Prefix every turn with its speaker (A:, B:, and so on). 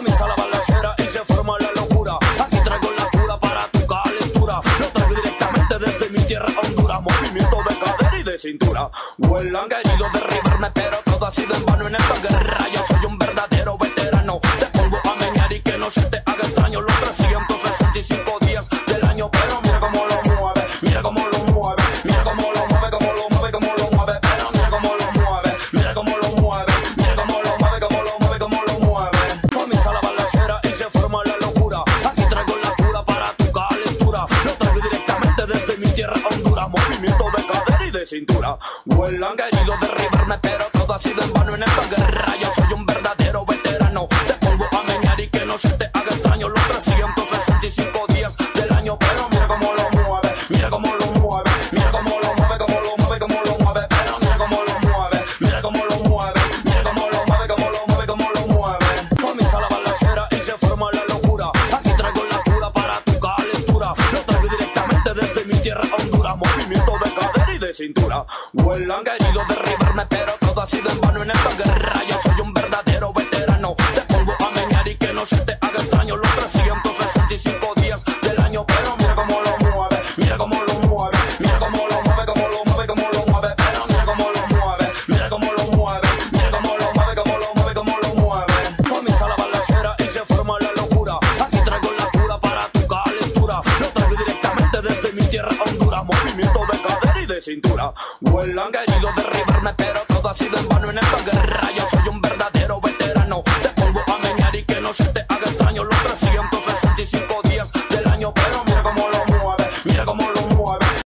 A: Comienza la balacera y se forma la locura. Aquí traigo la cura para tu calentura. Lo traigo directamente desde mi tierra Honduras. Movimiento de cadera y de cintura. Huelan querido derribarme, pero todo ha sido en vano en esta guerra. Yo soy un verdadero veterano. Te pongo a meñar y que no se te haga extraño los 365 días del año. Pero mira cómo lo mueve, mira cómo lo mueve, mira cómo lo mueve, cómo lo mueve, cómo lo mueve. Pero mira cómo lo mueve, mira cómo lo mueve, mira cómo lo mueve, cómo lo mueve, cómo lo mueve. Comienza la balacera y se forma la locura. Aquí traigo la cura para tu calentura. Lo traigo directamente desde mi tierra Honduras. Movimiento de cadera y de cintura. Huelan querido derribarme, pero todo ha sido en vano en esta guerra. Yo soy un verdadero veterano. Te pongo a meñar y que no se te haga extraño los 365 días del año. Pero mira cómo lo mueve, mira cómo lo mueve, mira cómo lo mueve, cómo lo mueve, cómo lo mueve. Pero mira cómo lo mueve, mira cómo lo mueve, mira cómo lo mueve, cómo lo mueve, cómo lo mueve. Comienza la balacera y se forma la locura. Aquí traigo la cura para tu calentura. Lo traigo directamente desde mi tierra Honduras. Movimiento de cadera y de cintura. Huelan querido derribarme, pero todo ha sido en vano en esta guerra. Yo soy un verdadero veterano. Te pongo a meñar y que no se te haga extraño los 365 días del año. Pero mira cómo lo mueve, mira cómo lo mueve, mira cómo lo mueve, cómo lo mueve, cómo lo mueve. Pero mira cómo lo mueve, mira cómo lo mueve, mira cómo lo mueve, cómo lo mueve, cómo lo mueve. Comienza la balacera y se forma la locura. Aquí traigo la cura para tu calentura. Lo traigo directamente desde mi tierra Honduras. Movimiento de cadera y de cintura. Huelan querido derribarme, pero todo ha sido en vano en esta guerra. Yo soy un verdadero veterano. Te pongo a meñar y que no se te haga extraño los 365